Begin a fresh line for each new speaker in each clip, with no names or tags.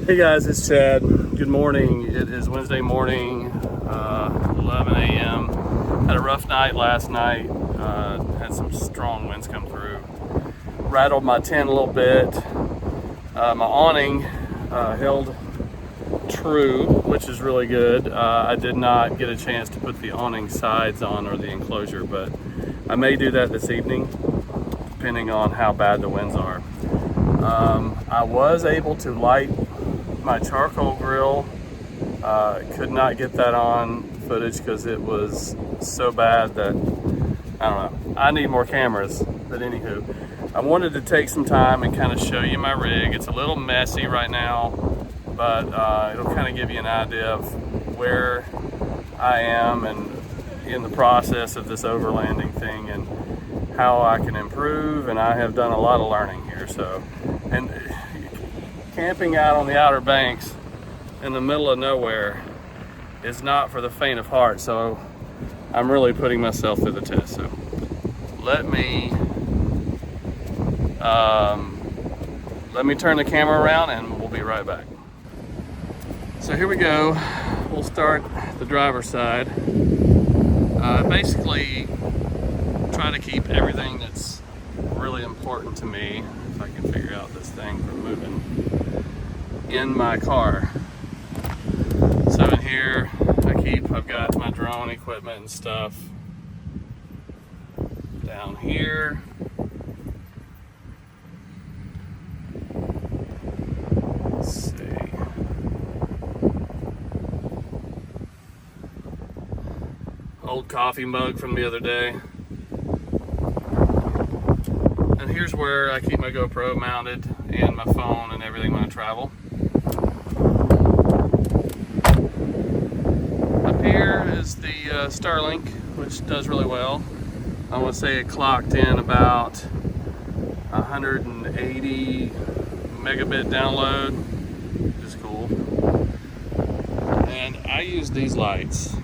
Hey guys, it's Chad. Good morning. It is Wednesday morning, 11 a.m. Had a rough night last night. Had some strong winds come through. Rattled my tent a little bit. My awning held true, which is really good. I did not get a chance to put the awning sides on or the enclosure, but I may do that this evening, depending on how bad the winds are. I was able to light my charcoal grill. Could not get that on footage because it was so bad that, I don't know, I need more cameras. But anywho, I wanted to take some time and kind of show you my rig. It's a little messy right now, but it'll kind of give you an idea of where I am and in the process of this overlanding thing and how I can improve. And I have done a lot of learning here. So, and camping out on the Outer Banks in the middle of nowhere is not for the faint of heart. So I'm really putting myself through the test. So let me turn the camera around and we'll be right back. So here we go. We'll start the driver's side. Basically try to keep everything that's really important to me, if I can figure out this thing from moving, in my car. So in here I've got my drone equipment and stuff down here. Let's see. Old coffee mug from the other day. And here's where I keep my GoPro mounted and my phone and everything when I travel. Up here is the Starlink, which does really well. I want to say it clocked in about 180 megabit download, which is cool. And I use these lights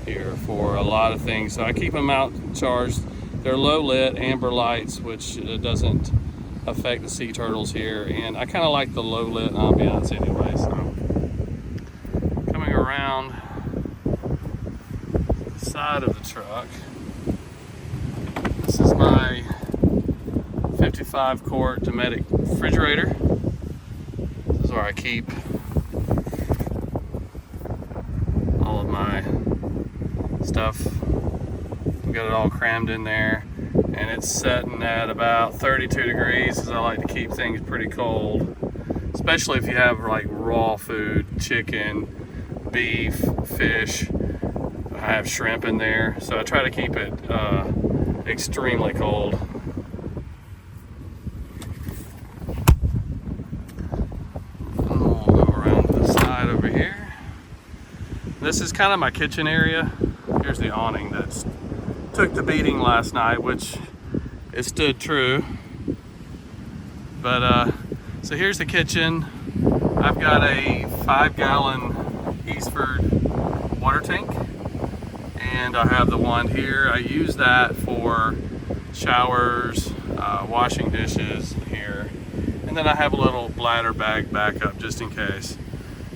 here for a lot of things. So I keep them out charged. They're low lit amber lights, which doesn't affect the sea turtles here. And I kind of like the low lit ambiance anyway. So coming around the side of the truck, this is my 55 quart Dometic refrigerator. This is where I keep all of my stuff. We got it all crammed in there, and it's setting at about 32 degrees because I like to keep things pretty cold, especially if you have like raw food, chicken, beef, fish. I have shrimp in there, so I try to keep it extremely cold. And we'll go around to the side over here. This is kind of my kitchen area. Here's the awning that's took the beating last night, which it stood true. But so here's the kitchen. I've got a 5-gallon Eastford water tank, and I have the one here. I use that for showers, washing dishes here, and then I have a little bladder bag backup just in case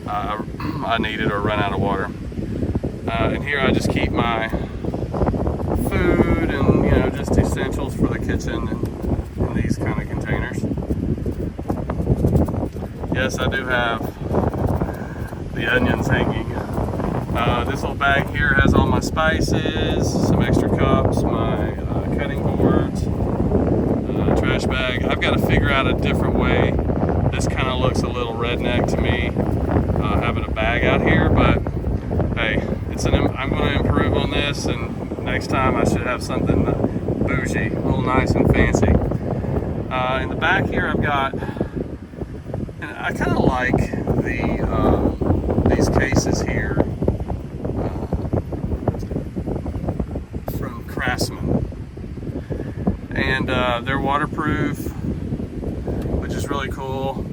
I need it or run out of water. And here I just keep my food and, you know, just essentials for the kitchen in these kind of containers. Yes, I do have the onions hanging. This little bag here has all my spices, some extra cups, my cutting boards, trash bag. I've got to figure out a different way. This kind of looks a little redneck to me, having a bag out here, but hey, I'm going to improve on this, and next time I should have something bougie, a little nice and fancy. In the back here I've got, and I kind of like these cases here from Craftsman, and they're waterproof, which is really cool.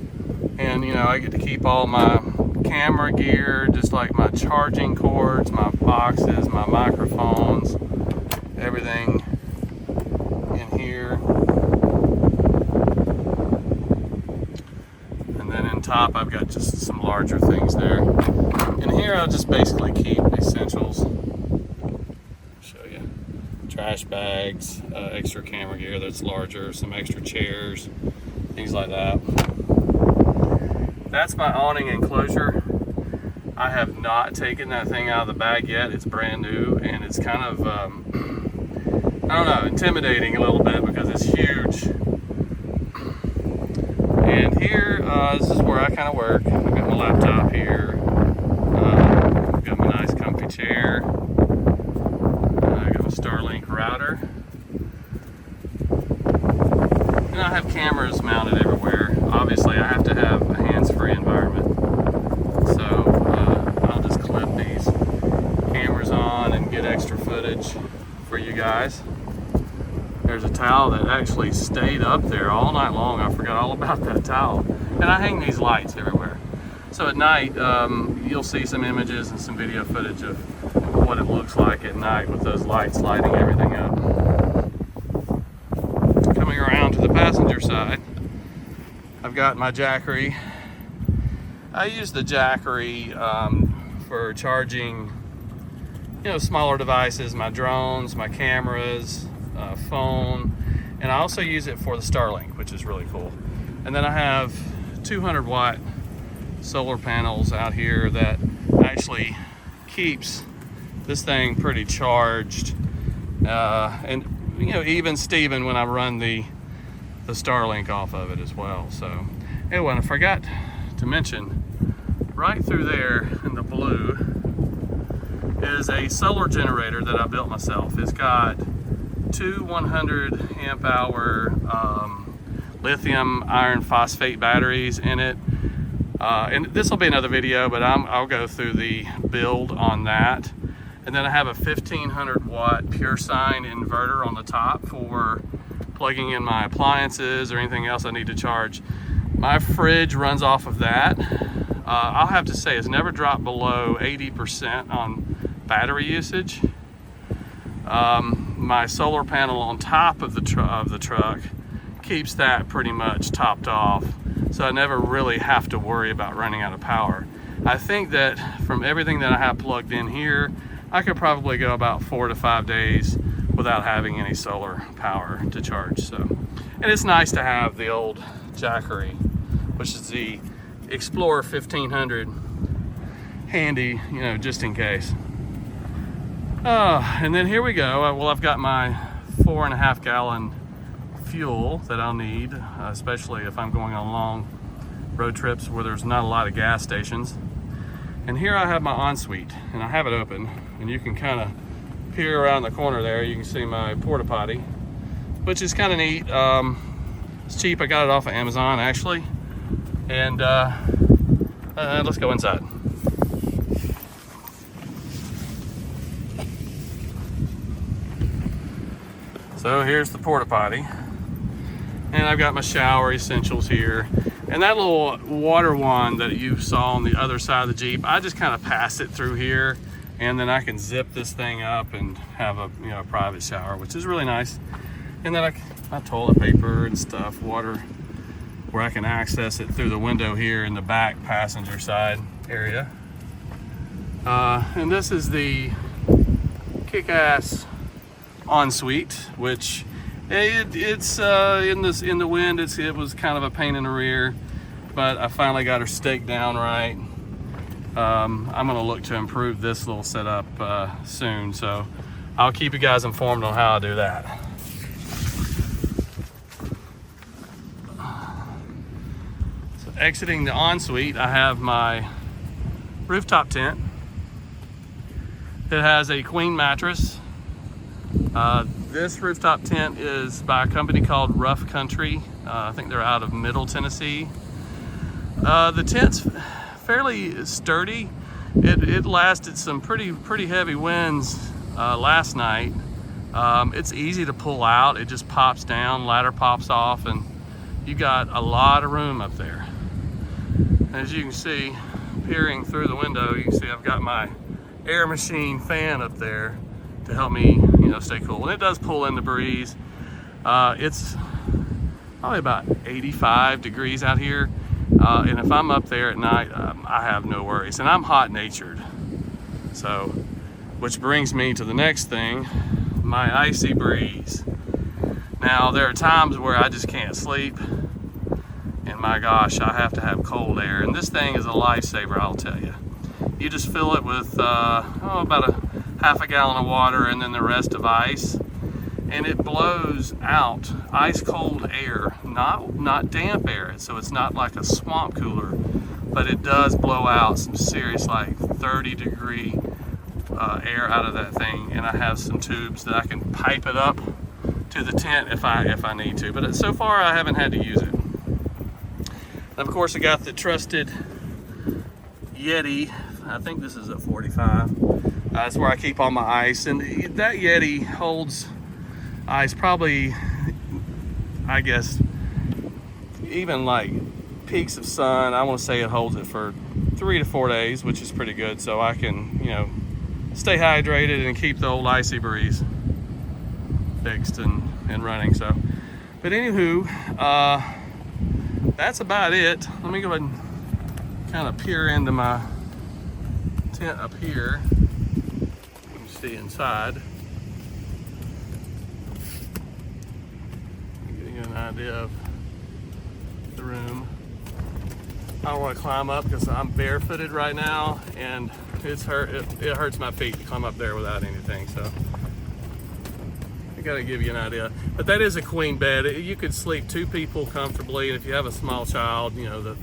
And you know, I get to keep all my camera gear, just like my charging cords, my boxes, my microphones, everything in here. And then in top, I've got just some larger things there. And here I'll just basically keep essentials. Show you. Trash bags, extra camera gear that's larger, some extra chairs, things like that. That's my awning enclosure. I have not taken that thing out of the bag yet. It's brand new, and it's kind of, I don't know, intimidating a little bit because it's huge. And here, this is where I kind of work. I've got my laptop here. I've got my nice comfy chair. I got my Starlink router. And I have cameras mounted everywhere. Obviously, I have to have a hands-free environment. So I'll just clip these cameras on and get extra footage for you guys. There's a towel that actually stayed up there all night long. I forgot all about that towel. And I hang these lights everywhere. So at night, you'll see some images and some video footage of what it looks like at night with those lights lighting everything up. Coming around to the passenger side, I've got my Jackery. I use the Jackery for charging, smaller devices, my drones, my cameras, phone, and I also use it for the Starlink, which is really cool. And then I have 200 watt solar panels out here that actually keeps this thing pretty charged, and even Steven when I run the Starlink off of it as well. So anyway, I forgot to mention, right through there in the blue is a solar generator that I built myself. It's got two 100 amp hour lithium iron phosphate batteries in it, and this will be another video, but I'll go through the build on that. And then I have a 1500 watt pure sine inverter on the top for plugging in my appliances or anything else I need to charge. My fridge runs off of that. I'll have to say it's never dropped below 80% on battery usage. My solar panel on top of the truck keeps that pretty much topped off, so I never really have to worry about running out of power. I think that from everything that I have plugged in here, I could probably go about 4 to 5 days without having any solar power to charge. So, and it's nice to have the old Jackery, which is the Explorer 1500, handy, just in case. And then here we go. Well, I've got my 4.5 gallon fuel that I'll need, especially if I'm going on long road trips where there's not a lot of gas stations. And here I have my ensuite, and I have it open, and you can kind of peer around the corner there. You can see my porta potty, which is kind of neat. It's cheap. I got it off of Amazon actually. And let's go inside. So here's the porta potty, and I've got my shower essentials here. And that little water wand that you saw on the other side of the Jeep, I just kind of pass it through here, and then I can zip this thing up and have a private shower, which is really nice. And then my toilet paper and stuff, water, where I can access it through the window here in the back passenger side area. And this is the kick-ass ensuite, which it's in the wind. It was kind of a pain in the rear, but I finally got her staked down right. I'm gonna look to improve this little setup soon, so I'll keep you guys informed on how I do that. So exiting the ensuite, I have my rooftop tent. It has a queen mattress. This rooftop tent is by a company called Rough Country. I think they're out of Middle Tennessee. The tent's fairly sturdy. It lasted some pretty heavy winds last night. It's easy to pull out. It just pops down, ladder pops off, and you got a lot of room up there. As you can see, peering through the window, you can see I've got my air machine fan up there to help me, stay cool. And it does pull in the breeze. It's probably about 85 degrees out here, And if I'm up there at night, I have no worries. And I'm hot natured. So, which brings me to the next thing, my icy breeze. Now, there are times where I just can't sleep. And my gosh, I have to have cold air. And this thing is a lifesaver, I'll tell you. You just fill it with about a half a gallon of water and then the rest of ice. And it blows out ice cold air, not damp air. So it's not like a swamp cooler, but it does blow out some serious, like 30-degree air out of that thing. And I have some tubes that I can pipe it up to the tent if I need to. But so far I haven't had to use it. And of course I got the trusted Yeti. I think this is a 45. That's where I keep all my ice, and that Yeti holds ice probably, I guess, even like peaks of sun. I want to say it holds it for 3 to 4 days, which is pretty good. So I can, stay hydrated and keep the old icy breeze fixed and running. So, but anywho, that's about it. Let me go ahead and kind of peer into my tent up here. You can see inside. Getting an idea of the room. I don't want to climb up because I'm barefooted right now, and it hurts my feet to climb up there without anything. So I got to give you an idea. But that is a queen bed. You could sleep 2 people comfortably, and if you have a small child, the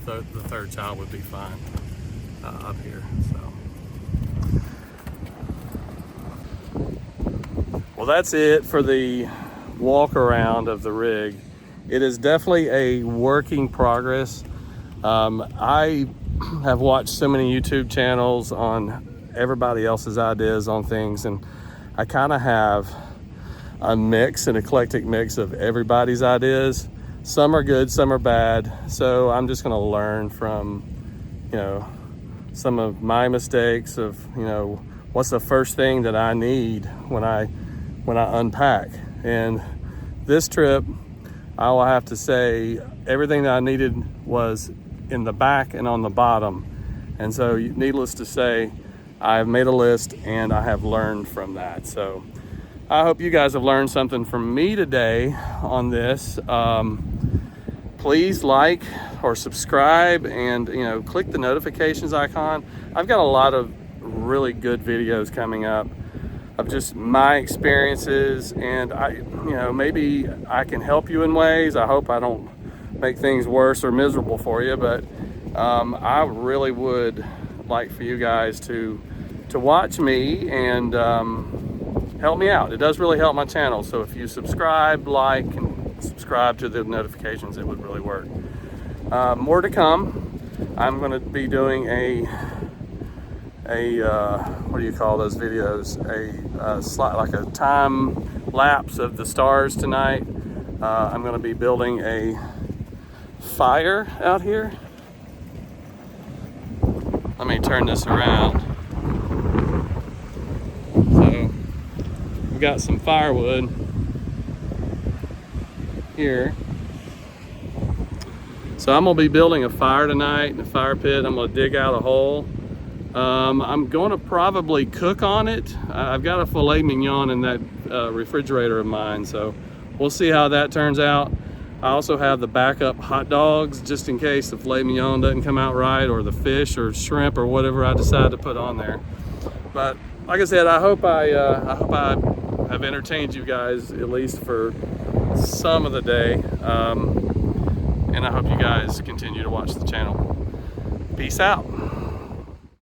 third child would be fine up here. So, well, that's it for the walk around of the rig. It is definitely a work in progress. I have watched so many YouTube channels on everybody else's ideas on things, and I kind of have an eclectic mix of everybody's ideas. Some are good, some are bad. So I'm just going to learn from, some of my mistakes of, what's the first thing that I need when I unpack. And this trip, I will have to say everything that I needed was in the back and on the bottom. And so needless to say, I've made a list and I have learned from that. So I hope you guys have learned something from me today on this. Please like or subscribe and click the notifications icon. I've got a lot of really good videos coming up of just my experiences, and maybe I can help you in ways. I hope I don't make things worse or miserable for you, but I really would like for you guys to watch me and help me out. It does really help my channel. So if you subscribe, like, and subscribe to the notifications, it would really work. More to come. I'm going to be doing a what do you call those videos? Like a time lapse of the stars tonight. I'm going to be building a fire out here. Let me turn this around. So we've got some firewood here. So I'm gonna be building a fire tonight in a fire pit. I'm gonna dig out a hole. I'm gonna probably cook on it. I've got a filet mignon in that refrigerator of mine, so we'll see how that turns out. I also have the backup hot dogs just in case the filet mignon doesn't come out right, or the fish or shrimp or whatever I decide to put on there. But like I said, I hope I have entertained you guys at least for some of the day, and I hope you guys continue to watch the channel. Peace out.